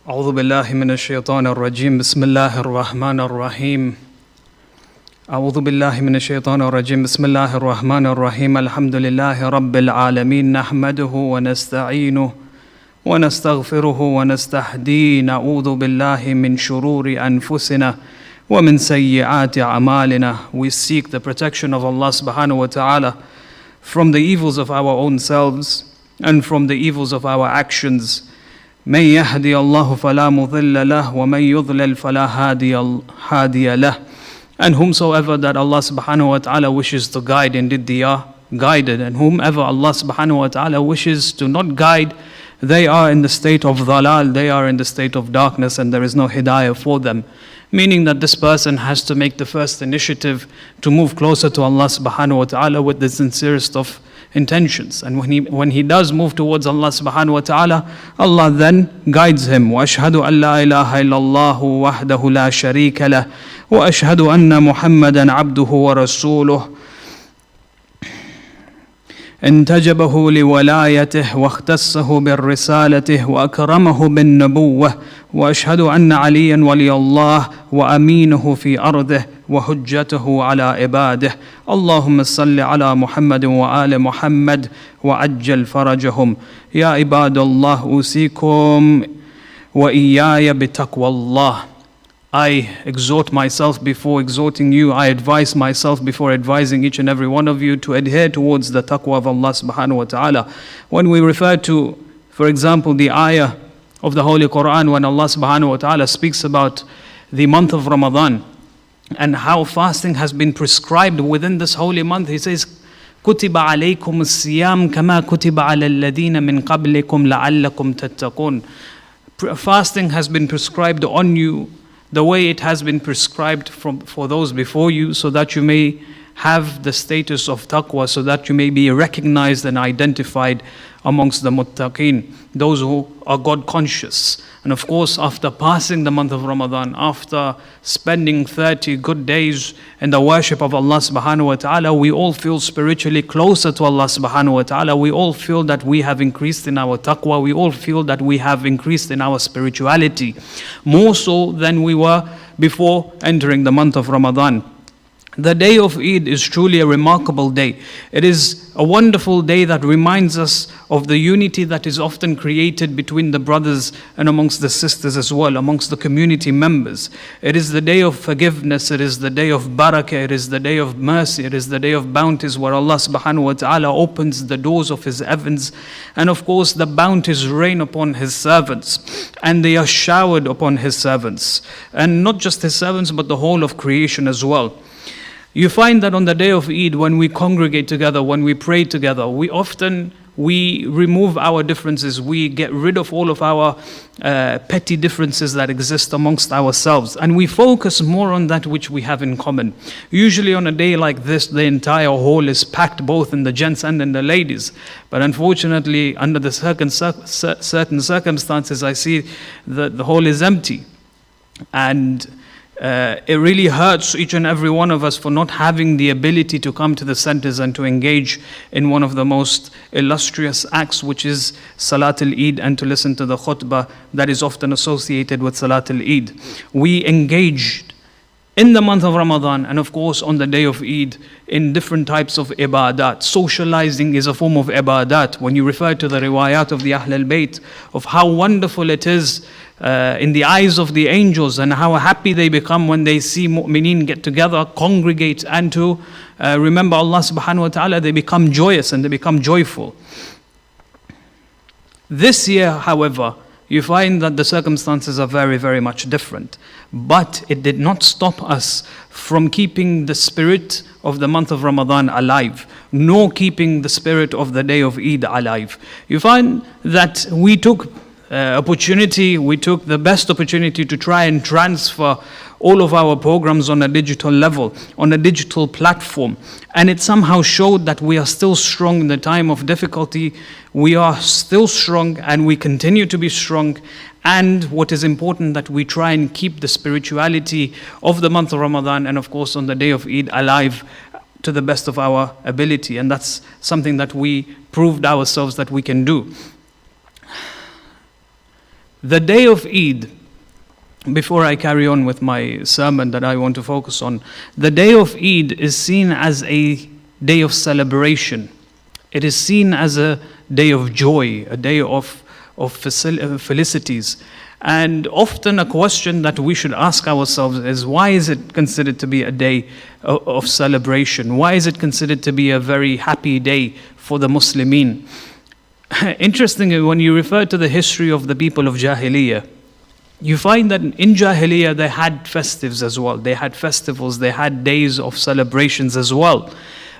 أعوذ بالله من الشيطان الرجيم بسم الله الرحمن الرحيم أعوذ بالله من الشيطان الرجيم بسم الله الرحمن الرحيم الحمد لله رب العالمين نحمده ونستعينه ونستغفره ونستهديه نعوذ بالله من شرور أنفسنا ومن سيئات أعمالنا. We seek the protection of Allah subhanahu wa ta'ala from the evils of our own selves and from the evils of our actions. من يهدي الله فلا مضل له ومن يضلل فلا هادي له. And whomsoever that Allah subhanahu wa ta'ala wishes to guide, indeed they are guided. And whomever Allah subhanahu wa ta'ala wishes to not guide, they are in the state of dhalal, they are in the state of darkness, and there is no hidayah for them. Meaning that this person has to make the first initiative to move closer to Allah subhanahu wa ta'ala with the sincerest of intentions. And when he does move towards Allah subhanahu wa ta'ala, Allah then guides him. وَأَشْهَدُ أَن لَا إِلَهَ إِلَّا اللَّهُ وَحْدَهُ لَا شَرِيكَ لَهُ وَأَشْهَدُ أَنَّ مُحَمَّدًا عَبْدُهُ وَرَسُولُهُ انتجبه لولايته واختصه بالرسالة وأكرمه بالنبوة وأشهد أن عليا ولي الله وأمينه في أرضه وحجته على عباده اللهم صل على محمد وآل محمد وعجل فرجهم يا عباد الله أوصيكم وإياي بتقوى الله. I exhort myself before exhorting you. I advise myself before advising each and every one of you to adhere towards the taqwa of Allah subhanahu wa ta'ala. When we refer to, for example, the ayah of the Holy Quran, when Allah subhanahu wa ta'ala speaks about the month of Ramadan and how fasting has been prescribed within this holy month, He says, كُتِبَ عَلَيْكُمُ الصِّيَامُ كَمَا كُتِبَ عَلَى الَّذِينَ مِنْ قَبْلِكُمْ لَعَلَّكُمْ تَتَّقُونَ. Fasting has been prescribed on you the way it has been prescribed for those before you, so that you may have the status of taqwa, so that you may be recognized and identified amongst the muttaqeen, those who are God conscious. And of course, after passing the month of Ramadan, after spending 30 good days in the worship of Allah subhanahu wa ta'ala, we all feel spiritually closer to Allah subhanahu wa ta'ala. We all feel that we have increased in our taqwa. We all feel that we have increased in our spirituality, more so than we were before entering the month of Ramadan. The day of Eid is truly a remarkable day. It is a wonderful day that reminds us of the unity that is often created between the brothers and amongst the sisters as well, amongst the community members. It is the day of forgiveness, it is the day of barakah, it is the day of mercy, it is the day of bounties where Allah subhanahu wa ta'ala opens the doors of His heavens, and of course the bounties rain upon His servants, and they are showered upon His servants. And not just His servants, but the whole of creation as well. You find that on the day of Eid, when we congregate together, when we pray together, we remove our differences. We get rid of all of our petty differences that exist amongst ourselves. And we focus more on that which we have in common. Usually on a day like this, the entire hall is packed, both in the gents and in the ladies. But unfortunately, under the certain circumstances, I see that the hall is empty. And it really hurts each and every one of us for not having the ability to come to the centers and to engage in one of the most illustrious acts, which is Salat al-Eid, and to listen to the khutbah that is often associated with Salat al-Eid. We engaged in the month of Ramadan, and of course on the day of Eid, in different types of ibadat. Socializing is a form of ibadat. When you refer to the riwayat of the Ahl al-Bayt, of how wonderful it is in the eyes of the angels, and how happy they become when they see mu'mineen get together, congregate, and to remember Allah subhanahu wa ta'ala, they become joyous and they become joyful. This year, however, you find that the circumstances are very, very much different. But it did not stop us from keeping the spirit of the month of Ramadan alive, nor keeping the spirit of the day of Eid alive. You find that we took the best opportunity to try and transfer all of our programs on a digital level, on a digital platform. And it somehow showed that we are still strong in the time of difficulty. We are still strong and we continue to be strong. And what is important, that we try and keep the spirituality of the month of Ramadan and of course on the day of Eid alive to the best of our ability. And that's something that we proved ourselves that we can do. The day of Eid, before I carry on with my sermon that I want to focus on, the day of Eid is seen as a day of celebration. It is seen as a day of joy, a day of felicities. And often a question that we should ask ourselves is, why is it considered to be a day of celebration? Why is it considered to be a very happy day for the Muslimin? Interestingly, when you refer to the history of the people of Jahiliyyah, you find that in Jahiliyyah they had festives as well. They had festivals, they had days of celebrations as well.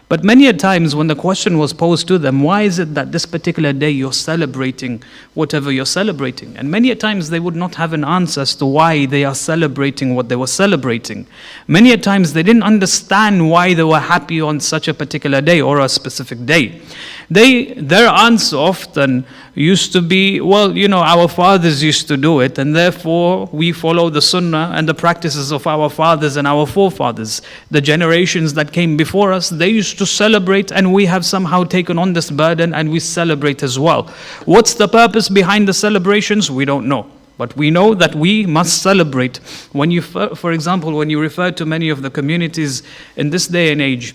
But many a times when the question was posed to them, why is it that this particular day you're celebrating whatever you're celebrating? And many a times they would not have an answer as to why they are celebrating what they were celebrating. Many a times they didn't understand why they were happy on such a particular day or a specific day. Their answer often used to be, well, our fathers used to do it, and therefore we follow the sunnah and the practices of our fathers and our forefathers. The generations that came before us, they used to celebrate, and we have somehow taken on this burden and we celebrate as well. What's the purpose behind the celebrations? We don't know. But we know that we must celebrate. For example, when you refer to many of the communities in this day and age,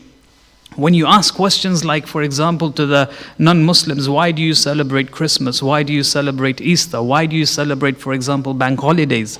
when you ask questions like, for example, to the non-Muslims, why do you celebrate Christmas? Why do you celebrate Easter? Why do you celebrate, for example, bank holidays?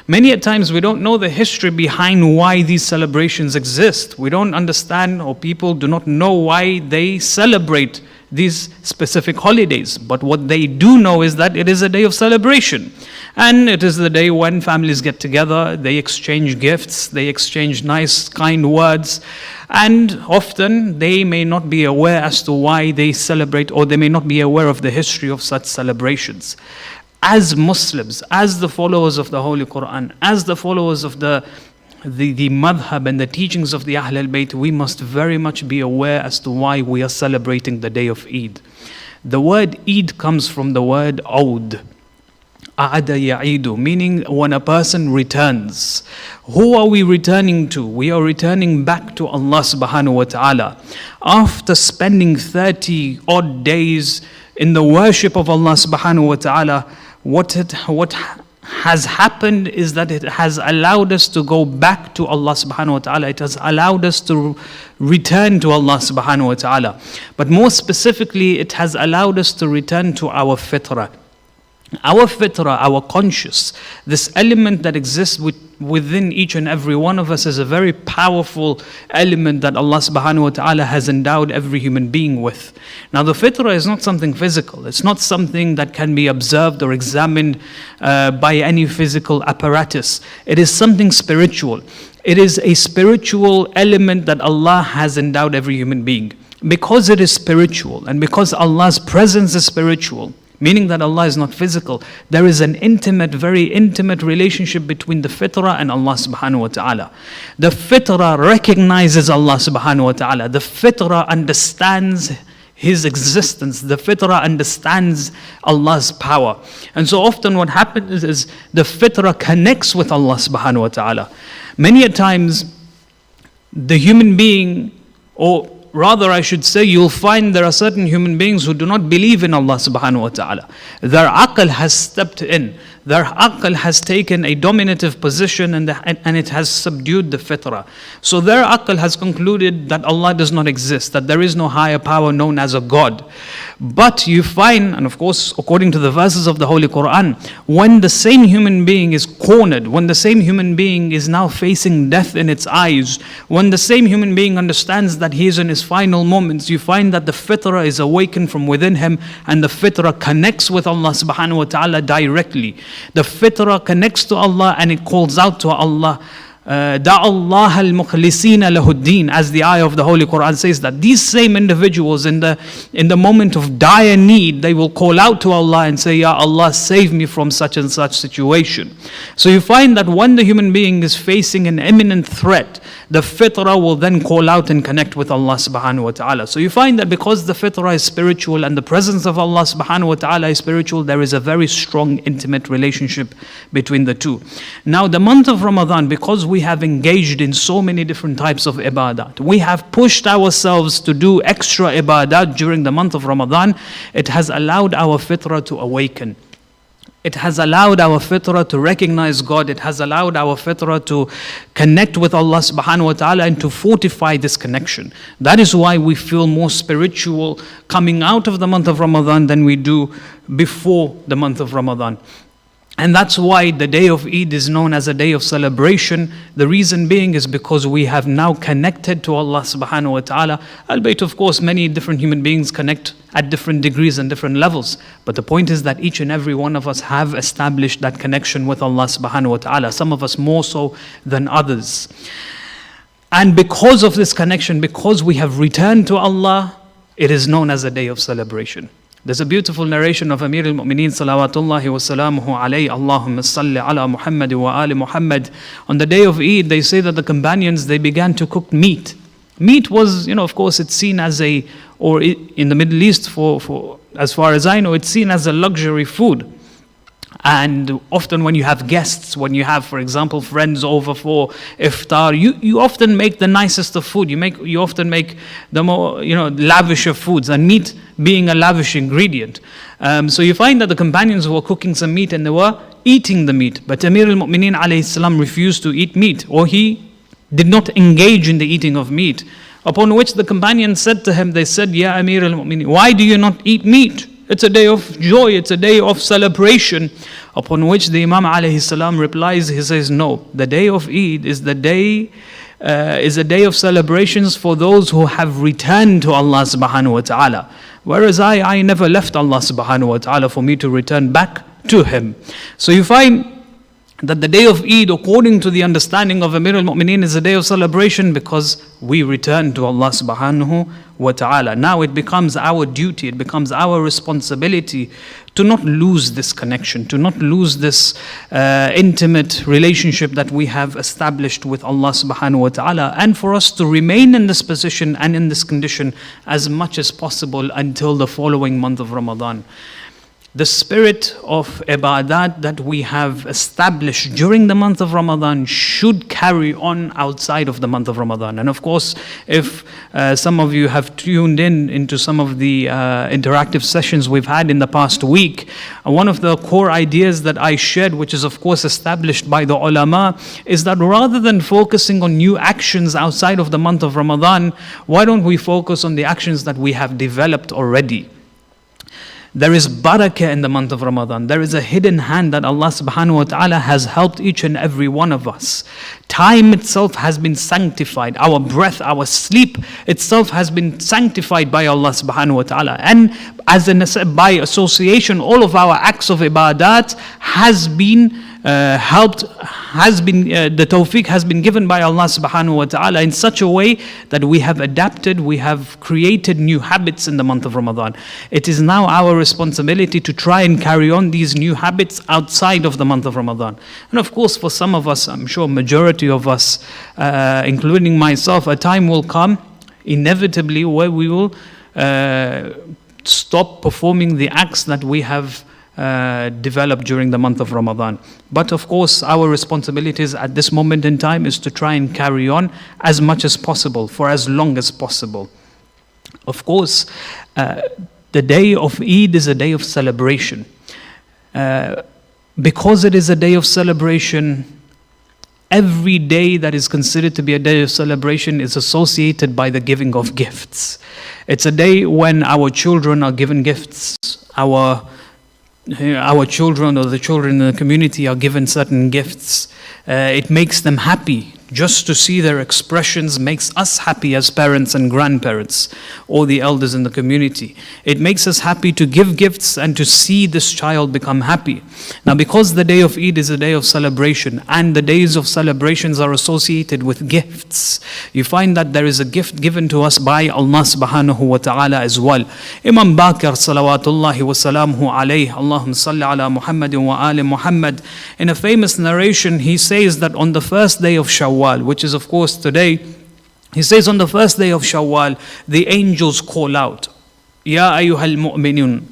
Many a times we don't know the history behind why these celebrations exist. We don't understand, or people do not know why they celebrate these specific holidays. But what they do know is that it is a day of celebration. And it is the day when families get together, they exchange gifts, they exchange nice, kind words. And often they may not be aware as to why they celebrate, or they may not be aware of the history of such celebrations. As Muslims, as the followers of the Holy Quran, as the followers of the madhab and the teachings of the Ahl al-Bayt, we must very much be aware as to why we are celebrating the day of Eid. The word Eid comes from the word Aud. Aada ya'idu, meaning when a person returns. Who are we returning to? We are returning back to Allah subhanahu wa ta'ala. After spending 30 odd days in the worship of Allah subhanahu wa ta'ala, what has happened is that it has allowed us to go back to Allah subhanahu wa ta'ala. It has allowed us to return to Allah subhanahu wa ta'ala. But more specifically, it has allowed us to return to our fitrah. Our fitrah, our conscious, this element that exists within each and every one of us is a very powerful element that Allah subhanahu wa ta'ala has endowed every human being with. Now the fitrah is not something physical. It's not something that can be observed or examined by any physical apparatus. It is something spiritual. It is a spiritual element that Allah has endowed every human being. Because it is spiritual and because Allah's presence is spiritual, meaning that Allah is not physical, there is an intimate, very intimate relationship between the fitrah and Allah subhanahu wa ta'ala. The fitrah recognizes Allah subhanahu wa ta'ala. The fitrah understands His existence. The fitrah understands Allah's power. And so often what happens is the fitrah connects with Allah subhanahu wa ta'ala. Many a times the human being, or rather, I should say, you'll find there are certain human beings who do not believe in Allah subhanahu wa ta'ala. Their aql has stepped in. Their aql has taken a dominative position and it has subdued the fitrah. So their aql has concluded that Allah does not exist, that there is no higher power known as a God. But you find, and of course, according to the verses of the Holy Quran, when the same human being is cornered, when the same human being is now facing death in its eyes, when the same human being understands that he is in his final moments, you find that the fitrah is awakened from within him and the fitrah connects with Allah subhanahu wa ta'ala directly. The fitrah connects to Allah and it calls out to Allah. Da'allah al-mukhlisina lahuddin, as the ayah of the Holy Quran says, that these same individuals in the moment of dire need, they will call out to Allah and say, Ya Allah, save me from such and such situation. So you find that when the human being is facing an imminent threat, the fitrah will then call out and connect with Allah subhanahu wa ta'ala. So you find that because the fitrah is spiritual and the presence of Allah subhanahu wa ta'ala is spiritual, there is a very strong intimate relationship between the two. Now the month of Ramadan, because we have engaged in so many different types of ibadat, we have pushed ourselves to do extra ibadat during the month of Ramadan, it has allowed our fitrah to awaken. It has allowed our fitrah to recognize God. It has allowed our fitrah to connect with Allah subhanahu wa ta'ala and to fortify this connection. That is why we feel more spiritual coming out of the month of Ramadan than we do before the month of Ramadan. And that's why the day of Eid is known as a day of celebration. The reason being is because we have now connected to Allah subhanahu wa ta'ala. Albeit, of course, many different human beings connect at different degrees and different levels. But the point is that each and every one of us have established that connection with Allah subhanahu wa ta'ala. Some of us more so than others. And because of this connection, because we have returned to Allah, it is known as a day of celebration. There's a beautiful narration of Amir al-Mu'mineen salawatullahi wa salamuhu alayhi, Allahumma salli ala Muhammad wa ali Muhammad. On the day of Eid, they say that the companions, they began to cook meat. Meat was, of course, it's seen as or in the Middle East, for as far as I know, it's seen as a luxury food. And often when you have guests, when you have, for example, friends over for iftar, you often make the nicest of food. You often make the more, lavish of foods, and meat being a lavish ingredient. So you find that the companions were cooking some meat and they were eating the meat. But Amir al-Mu'mineen alayhi salam refused to eat meat, or he did not engage in the eating of meat. Upon which the companions said to him, they said, Ya Amir al-Mu'mineen, why do you not eat meat? It's a day of joy, it's a day of celebration. Upon which the Imam alayhi salam replies, he says, no, the day of Eid is a day of celebrations for those who have returned to Allah subhanahu wa ta'ala. Whereas I never left Allah subhanahu wa ta'ala for me to return back to Him. So you find that the day of Eid, according to the understanding of Amir al-Mu'mineen, is a day of celebration because we return to Allah subhanahu wa ta'ala. Now it becomes our duty, it becomes our responsibility to not lose this connection, to not lose this intimate relationship that we have established with Allah subhanahu wa ta'ala, and for us to remain in this position and in this condition as much as possible until the following month of Ramadan. The spirit of ibadat that we have established during the month of Ramadan should carry on outside of the month of Ramadan. And of course, if some of you have tuned into some of the interactive sessions we've had in the past week, one of the core ideas that I shared, which is of course established by the ulama, is that rather than focusing on new actions outside of the month of Ramadan, why don't we focus on the actions that we have developed already? There is barakah in the month of Ramadan. There is a hidden hand that Allah subhanahu wa ta'ala has helped each and every one of us. Time itself has been sanctified. Our breath, our sleep itself has been sanctified by Allah subhanahu wa ta'ala. And by association, all of our acts of ibadat has been the tawfiq has been given by Allah subhanahu wa ta'ala in such a way that we have adapted, we have created new habits in the month of Ramadan. It is now our responsibility to try and carry on these new habits outside of the month of Ramadan. And of course, for some of us, I'm sure majority of us, including myself, a time will come inevitably where we will stop performing the acts that we have developed during the month of Ramadan. But of course, our responsibilities at this moment in time is to try and carry on as much as possible, for as long as possible. Of course, the day of Eid is a day of celebration. Because it is a day of celebration, every day that is considered to be a day of celebration is associated by the giving of gifts. It's a day when our children are given gifts, our children or the children in the community are given certain gifts. It makes them happy. Just to see their expressions makes us happy as parents and grandparents or the elders in the community. It makes us happy to give gifts and to see this child become happy. Now, because the day of Eid is a day of celebration and the days of celebrations are associated with gifts, you find that there is a gift given to us by Allah subhanahu wa ta'ala as well. Imam Baqir salawatullahi wa salamuhu alayhi, Allahumma salli ala Muhammadin wa ali Muhammad, in a famous narration he says that on the first day of Shawwal, which is of course today, he says on the first day of Shawwal, the angels call out, Ya ayyuhal mu'minun,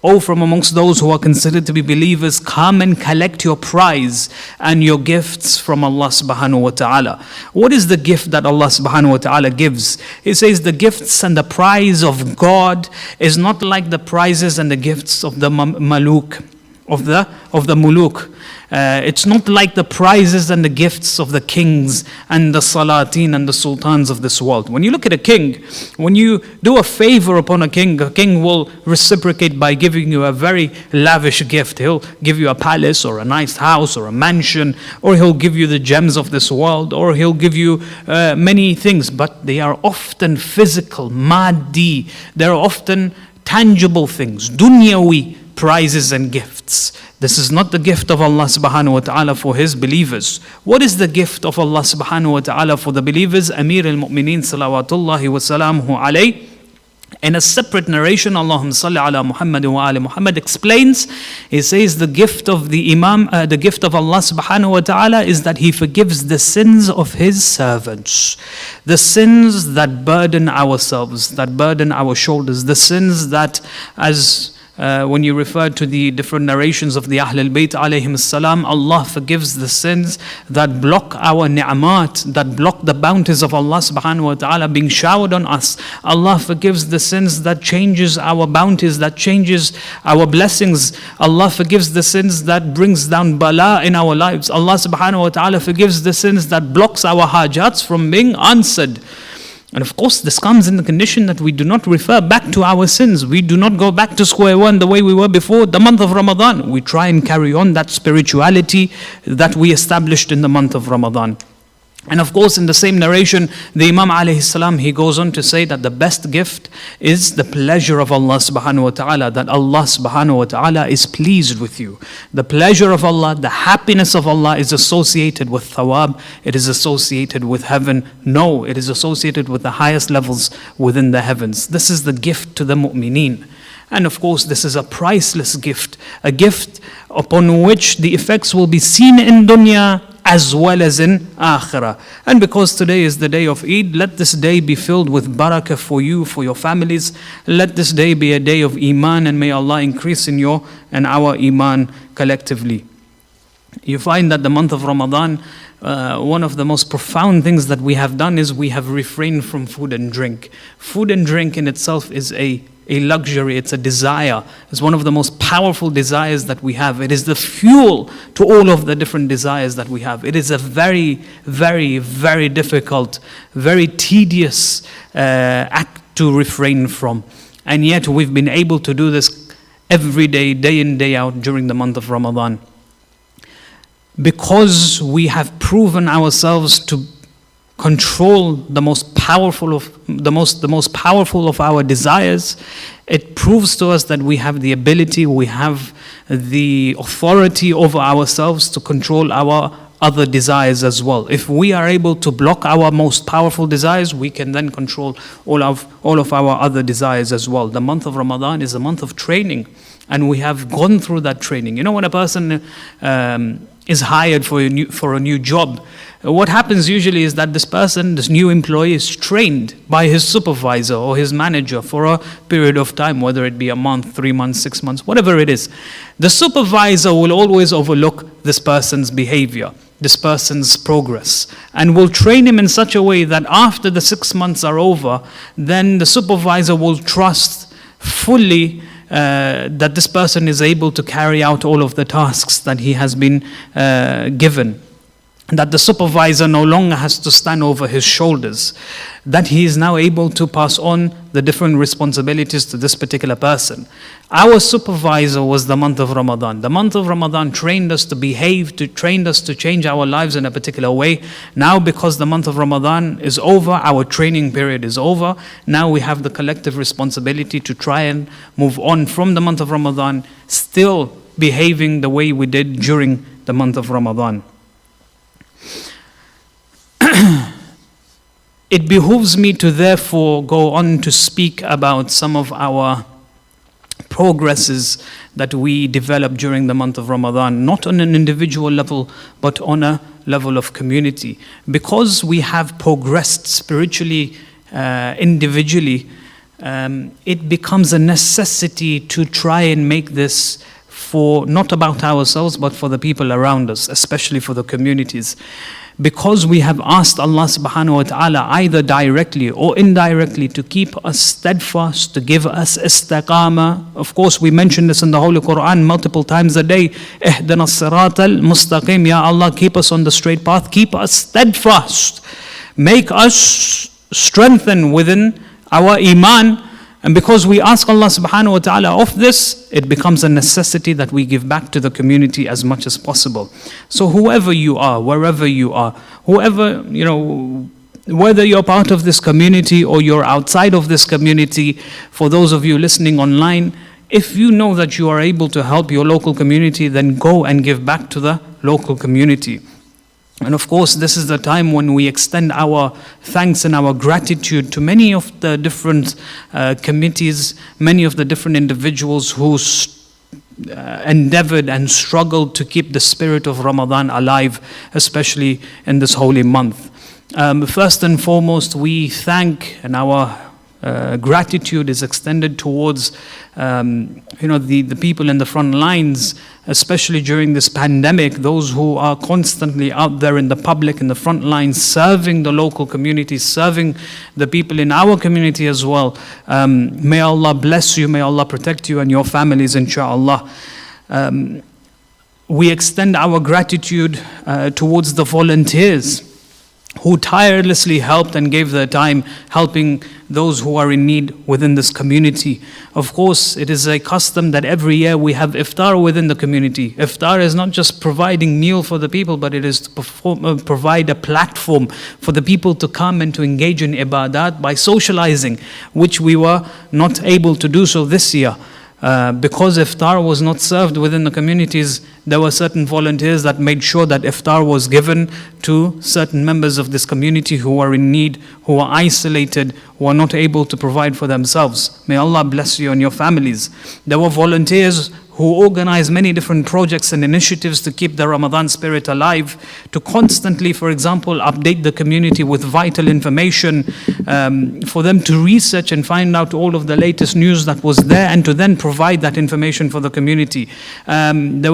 O from amongst those who are considered to be believers, come and collect your prize and your gifts from Allah subhanahu wa ta'ala. What is the gift that Allah subhanahu wa ta'ala gives? He says the gifts and the prize of God is not like the prizes and the gifts of the maluk, of the muluk. It's not like the prizes and the gifts of the kings and the salatin and the sultans of this world. When you look at a king, when you do a favor upon a king will reciprocate by giving you a very lavish gift. He'll give you a palace or a nice house or a mansion, or he'll give you the gems of this world, or he'll give you many things, but they are often physical, maddi. They're often tangible things, dunyawi prizes and gifts. This is not the gift of Allah subhanahu wa ta'ala for His believers. What is the gift of Allah subhanahu wa ta'ala for the believers? Amir al-Mu'mineen salawatullahi wa salamuhu alayh, in a separate narration, Allahumma salli ala Muhammad wa ali Muhammad, explains, he says the gift of the Imam, the gift of Allah subhanahu wa ta'ala is that He forgives the sins of His servants. The sins that burden ourselves, that burden our shoulders, the sins that, as when you refer to the different narrations of the Ahlul Bayt alayhim salam, Allah forgives the sins that block our ni'mat, that block the bounties of Allah subhanahu wa ta'ala being showered on us. Allah forgives the sins that changes our bounties, that changes our blessings. Allah forgives the sins that brings down bala in our lives. Allah subhanahu wa ta'ala forgives the sins that blocks our hajats from being answered. And of course, this comes in the condition that we do not refer back to our sins. We do not go back to square one the way we were before the month of Ramadan. We try and carry on that spirituality that we established in the month of Ramadan. And of course, in the same narration, the Imam alayhi salam, he goes on to say that the best gift is the pleasure of Allah subhanahu wa ta'ala, that Allah subhanahu wa ta'ala is pleased with you. The pleasure of Allah, the happiness of Allah is associated with thawab, it is associated with heaven. No, it is associated with the highest levels within the heavens. This is the gift to the mu'mineen. And of course, this is a priceless gift, a gift upon which the effects will be seen in dunya as well as in akhirah. And because today is the day of Eid, let this day be filled with barakah for you, for your families. Let this day be a day of iman, and may Allah increase in your and our iman collectively. You find that the month of Ramadan, one of the most profound things that we have done is we have refrained from food and drink. Food and drink in itself is a luxury, it's a desire. It's one of the most powerful desires that we have. It is the fuel to all of the different desires that we have. It is a very, very, very difficult, very tedious act to refrain from. And yet we've been able to do this every day, day in, day out during the month of Ramadan. Because we have proven ourselves to control the most powerful of our desires, it proves to us that we have the ability, we have the authority over ourselves to control our other desires as well. If we are able to block our most powerful desires, we can then control all of our other desires as well. The month of Ramadan is a month of training, and we have gone through that training. You know, when a person is hired for a new job, what happens usually is that this new employee is trained by his supervisor or his manager for a period of time, whether it be a month, 3 months, 6 months, whatever it is. The supervisor will always overlook this person's behavior, this person's progress, and will train him in such a way that after the 6 months are over, then the supervisor will trust fully that this person is able to carry out all of the tasks that he has been given. That the supervisor no longer has to stand over his shoulders, that he is now able to pass on the different responsibilities to this particular person. Our supervisor was the month of Ramadan. The month of Ramadan trained us to behave, trained us to change our lives in a particular way. Now, because the month of Ramadan is over, our training period is over, now we have the collective responsibility to try and move on from the month of Ramadan, still behaving the way we did during the month of Ramadan. It behooves me to therefore go on to speak about some of our progresses that we developed during the month of Ramadan, not on an individual level, but on a level of community. Because we have progressed spiritually, individually, it becomes a necessity to try and make this for not about ourselves, but for the people around us, especially for the communities. Because we have asked Allah subhanahu wa ta'ala either directly or indirectly to keep us steadfast, to give us istiqamah. Of course, we mention this in the Holy Quran multiple times a day. Ihdina as-sirat al-mustaqim. Ya Allah, keep us on the straight path. Keep us steadfast. Make us strengthen within our iman. And because we ask Allah subhanahu wa ta'ala of this, it becomes a necessity that we give back to the community as much as possible. So whoever you are, wherever you are, whoever, whether you're part of this community or you're outside of this community, for those of you listening online, if you know that you are able to help your local community, then go and give back to the local community. And of course, this is the time when we extend our thanks and our gratitude to many of the different committees, many of the different individuals who endeavored and struggled to keep the spirit of Ramadan alive, especially in this holy month. First and foremost, we thank, and our gratitude is extended towards the people in the front lines, especially during this pandemic, those who are constantly out there in the public, in the front lines, serving the local community, serving the people in our community as well. May Allah bless you, may Allah protect you and your families, inshallah. We extend our gratitude towards the volunteers who tirelessly helped and gave their time helping those who are in need within this community. Of course, it is a custom that every year we have iftar within the community. Iftar is not just providing meal for the people, but it is to provide a platform for the people to come and to engage in ibadat by socializing, which we were not able to do so this year. Because iftar was not served within the communities, there were certain volunteers that made sure that iftar was given to certain members of this community who are in need, who are isolated, who are not able to provide for themselves. May Allah bless you and your families. There were volunteers who organized many different projects and initiatives to keep the Ramadan spirit alive, to constantly, for example, update the community with vital information, for them to research and find out all of the latest news that was there and to then provide that information for the community. There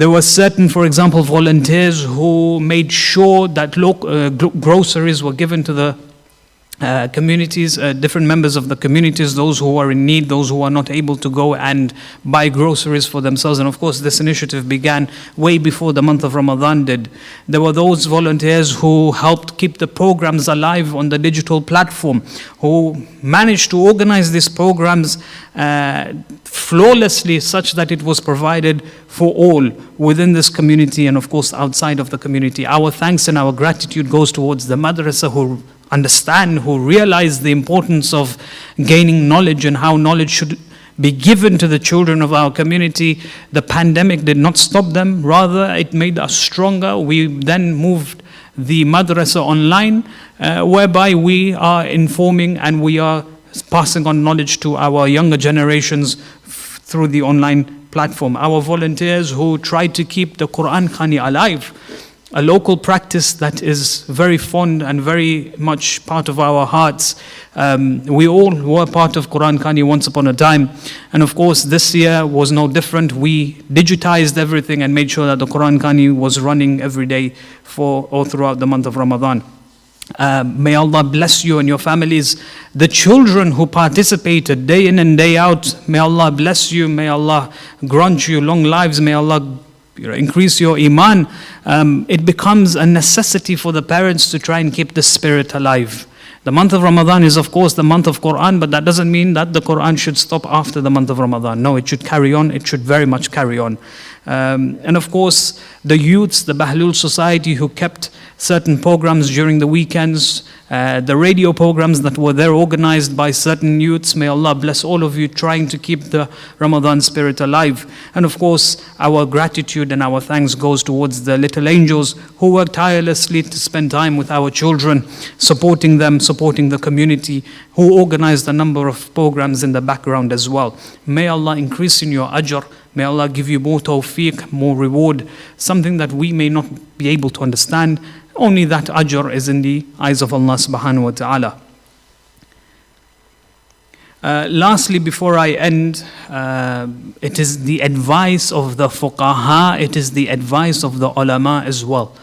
were certain, for example, volunteers who made sure that groceries were given to the communities, different members of the communities, those who are in need, those who are not able to go and buy groceries for themselves. And of course, this initiative began way before the month of Ramadan did. There were those volunteers who helped keep the programs alive on the digital platform, who managed to organize these programs flawlessly such that it was provided for all within this community and of course outside of the community. Our thanks and our gratitude goes towards the madrasa who understand, who realize the importance of gaining knowledge and how knowledge should be given to the children of our community. The pandemic did not stop them, rather it made us stronger. We then moved the madrasa online, whereby we are informing and we are passing on knowledge to our younger generations through the online platform. Our volunteers who try to keep the Quran Khani alive, a local practice that is very fond and very much part of our hearts. We all were part of Quran Khani once upon a time. And of course, this year was no different. We digitized everything and made sure that the Quran Khani was running every day or throughout the month of Ramadan. May Allah bless you and your families. The children who participated day in and day out, may Allah bless you. May Allah grant you long lives. May Allah increase your iman. It becomes a necessity for the parents to try and keep the spirit alive. The month of Ramadan is of course the month of Quran, but that doesn't mean that the Quran should stop after the month of Ramadan. No, it should carry on. It should very much carry on. And of course, the youths, the Bahlul Society who kept certain programs during the weekends, the radio programs that were there organized by certain youths. May Allah bless all of you trying to keep the Ramadan spirit alive. And of course, our gratitude and our thanks goes towards the little angels who work tirelessly to spend time with our children, supporting them, supporting the community, who organized a number of programs in the background as well. May Allah increase in your ajr. May Allah give you more tawfiq, more reward, something that we may not be able to understand. only that ajr is in the eyes of Allah subhanahu wa ta'ala. Lastly, before I end, it is the advice of the fuqaha, it is the advice of the ulama as well,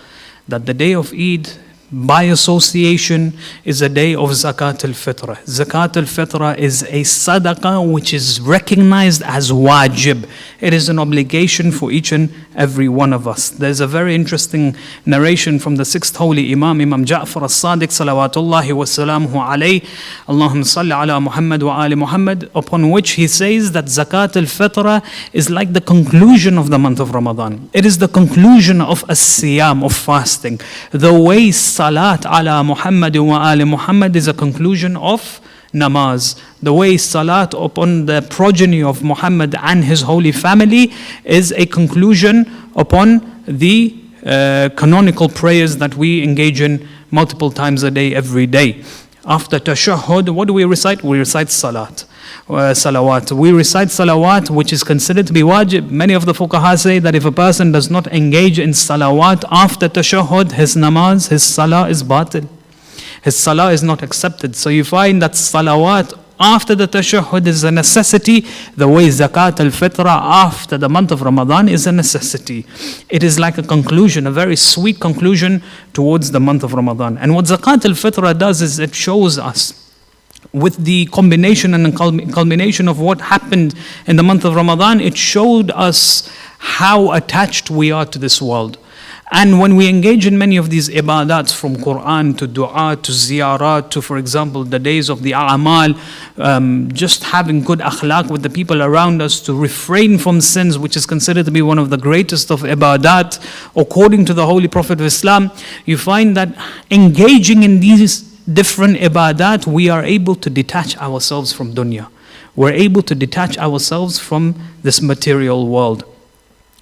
that the day of Eid, by association, is a day of Zakat al-Fitr. Zakat al-Fitr is a sadaqah which is recognized as wajib. It is an obligation for each and every one of us. There's a very interesting narration from the sixth holy Imam, Imam Jaffer as-Sadiq, salawatullahi wa salamuhu alayhi, Allahumma salli ala Muhammad wa ali Muhammad, upon which he says that Zakat al-Fitr is like the conclusion of the month of Ramadan. It is the conclusion of as-siyam, of fasting. The way Salat ala Muhammad wa ali Muhammad is a conclusion of namaz. The way Salat upon the progeny of Muhammad and his holy family is a conclusion upon the canonical prayers that we engage in multiple times a day, every day. After tashahhud, what do we recite? We recite salawat. We recite salawat, which is considered to be wajib. Many of the fuqaha say that if a person does not engage in salawat after tashahhud, his namaz, his salah is batil. His salah is not accepted. So you find that salawat after the tashahhud is a necessity, the way zakat al-fitra after the month of Ramadan is a necessity. It is like a conclusion, a very sweet conclusion towards the month of Ramadan. And what zakat al-fitra does is it shows us, with the combination and culmination of what happened in the month of Ramadan, it showed us how attached we are to this world. And when we engage in many of these ibadats, from Quran to dua to ziyarat to, for example, the days of the a'mal, just having good akhlaq with the people around us, to refrain from sins, which is considered to be one of the greatest of ibadat, according to the Holy Prophet of Islam, you find that engaging in these different ibadat, we are able to detach ourselves from dunya. We're able to detach ourselves from this material world.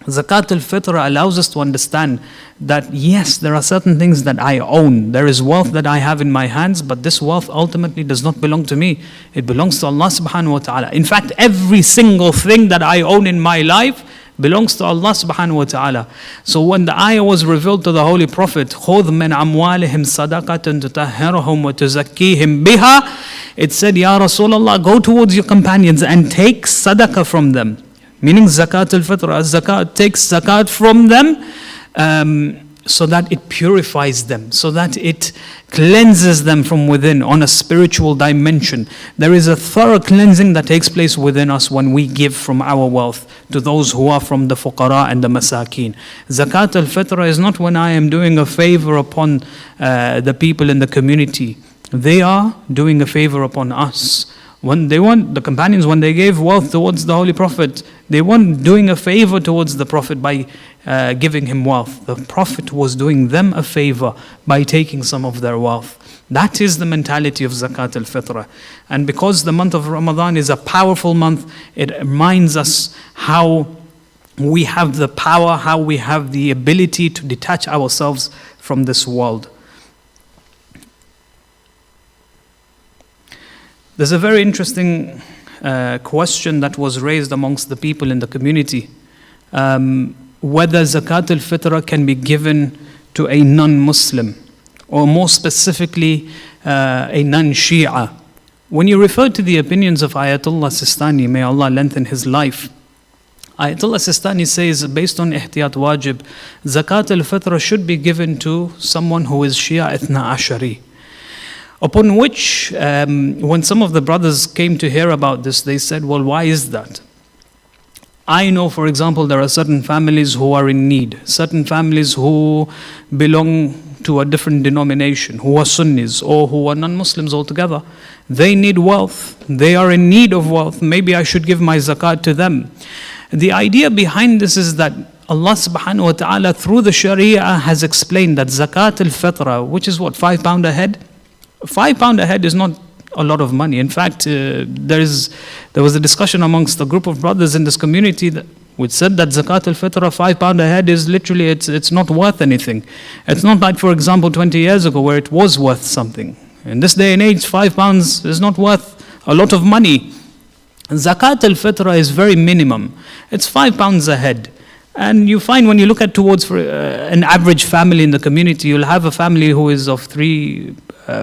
Zakat al-Fitr allows us to understand that yes, there are certain things that I own. There is wealth that I have in my hands, but this wealth ultimately does not belong to me. It belongs to Allah subhanahu wa ta'ala. In fact, every single thing that I own in my life belongs to Allah subhanahu wa ta'ala. So when the ayah was revealed to the Holy Prophet, خُذْ مِنْ أَمْوَالِهِمْ صَدَقَةً تُطَهِّرُهُمْ وَتُزَكِّيهِمْ بِهَا, it said, Ya Rasulullah, go towards your companions and take sadaqah from them. Meaning zakat al-fitr, zakat takes zakat from them, so that it purifies them, so that it cleanses them from within on a spiritual dimension. There is a thorough cleansing that takes place within us when we give from our wealth to those who are from the fuqara and the masakeen. Zakat al-fitr is not when I am doing a favor upon the people in the community. They are doing a favor upon us. When the companions, when they gave wealth towards the Holy Prophet, they weren't doing a favor towards the Prophet by giving him wealth. The Prophet was doing them a favor by taking some of their wealth. That is the mentality of Zakat al-Fitr. And because the month of Ramadan is a powerful month, it reminds us how we have the power, how we have the ability to detach ourselves from this world. There's a very interesting question that was raised amongst the people in the community, whether Zakat al-Fitr can be given to a non-Muslim, or more specifically, a non-Shia. When you refer to the opinions of Ayatollah Sistani, may Allah lengthen his life, Ayatollah Sistani says, based on ihtiyat wajib, Zakat al-Fitr should be given to someone who is Shia Ithna Ashari. Upon which, when some of the brothers came to hear about this, they said, well, why is that? I know, for example, there are certain families who are in need, certain families who belong to a different denomination, who are Sunnis or who are non-Muslims altogether. They need wealth. They are in need of wealth. Maybe I should give my zakat to them. The idea behind this is that Allah subhanahu wa ta'ala, through the Sharia, has explained that zakat al-fitra, which is what, £5 a head? £5 a head is not a lot of money. In fact, there was a discussion amongst a group of brothers in this community which said that zakat al-fitr, £5 a head, is literally, it's not worth anything. It's not like, for example, 20 years ago where it was worth something. In this day and age, £5 is not worth a lot of money. Zakat al-fitr is very minimum. It's £5 a head. And you find when you look at towards for an average family in the community, you'll have a family who is of 3,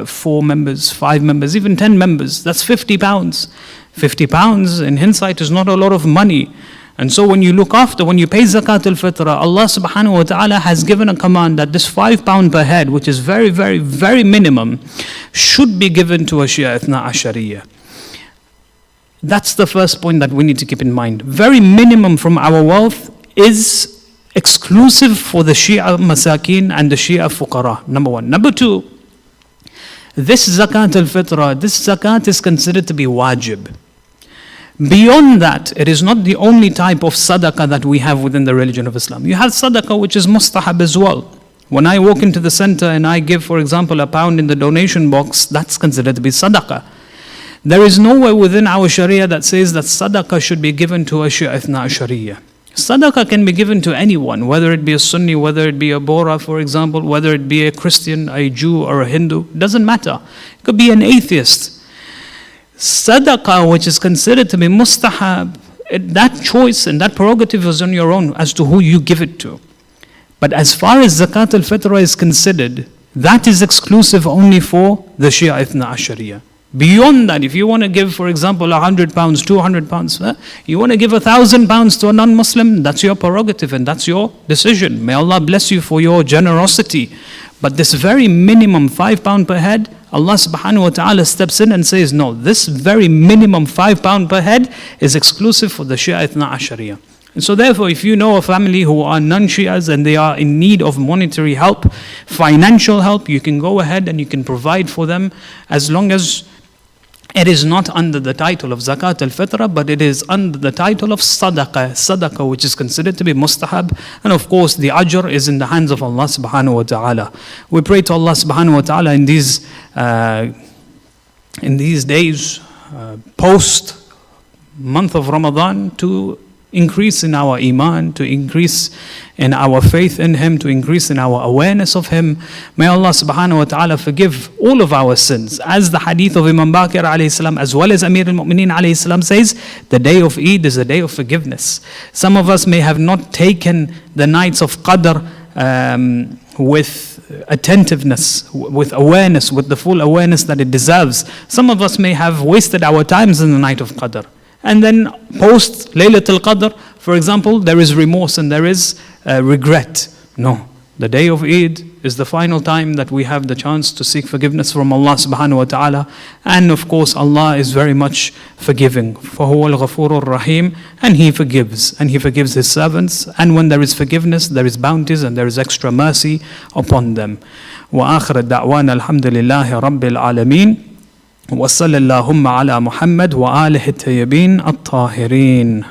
4 members, 5 members, even 10 members. That's £50. £50 in hindsight is not a lot of money. And so when you look after, when you pay zakat al-fitr, Allah subhanahu wa ta'ala has given a command that this £5 per head, which is very, very, very minimum, should be given to a Shia Ithna Ashariya. That's the first point that we need to keep in mind. Very minimum from our wealth is exclusive for the Shia Masakin and the Shia Fuqara, number one. Number two, this zakat al-fitr, this zakat is considered to be wajib. Beyond that, it is not the only type of sadaqah that we have within the religion of Islam. You have sadaqah which is mustahab as well. When I walk into the center and I give, for example, £1 in the donation box, that's considered to be sadaqah. There is nowhere within our sharia that says that sadaqah should be given to a Shia Ithna Ashariya. Sadaqah can be given to anyone, whether it be a Sunni, whether it be a Bora, for example, whether it be a Christian, a Jew, or a Hindu. It doesn't matter. It could be an atheist. Sadaqah, which is considered to be mustahab, that choice and that prerogative is on your own as to who you give it to. But as far as zakat al-fitr is considered, that is exclusive only for the Shia Ithna Ashariya. Beyond that, if you want to give, for example, £100, £200, you want to give £1,000 to a non-Muslim, that's your prerogative and that's your decision. May Allah bless you for your generosity. But this very minimum £5 per head, Allah subhanahu wa ta'ala steps in and says, no, this very minimum £5 per head is exclusive for the Shia Ithna Ashariya. And so therefore, if you know a family who are non-Shias and they are in need of monetary help, financial help, you can go ahead and you can provide for them, as long as it is not under the title of zakat al-fitr, but it is under the title of sadaqah, which is considered to be mustahab. And of course, the ajr is in the hands of Allah subhanahu wa ta'ala. We pray to Allah subhanahu wa ta'ala in these days, post month of Ramadan, to increase in our iman, to increase in our faith in Him, to increase in our awareness of Him. May Allah subhanahu wa ta'ala forgive all of our sins. As the hadith of Imam Baqir alayhi salam, as well as Amir al-Mu'mineen alayhi salam says, the day of Eid is a day of forgiveness. Some of us may have not taken the nights of Qadr with attentiveness, with awareness, with the full awareness that it deserves. Some of us may have wasted our times in the night of Qadr. And then post Laylatul Qadr, for example, there is remorse and there is regret. No, the day of Eid is the final time that we have the chance to seek forgiveness from Allah subhanahu wa ta'ala. And of course, Allah is very much forgiving. فَهُوَ الْغَفُورُ الرَّحِيمُ, and He forgives. And He forgives His servants. And when there is forgiveness, there is bounties and there is extra mercy upon them. وآخر الدعوانا الحمد لله رب العالمين. وصلى اللهم على محمد وآله الطيبين الطاهرين.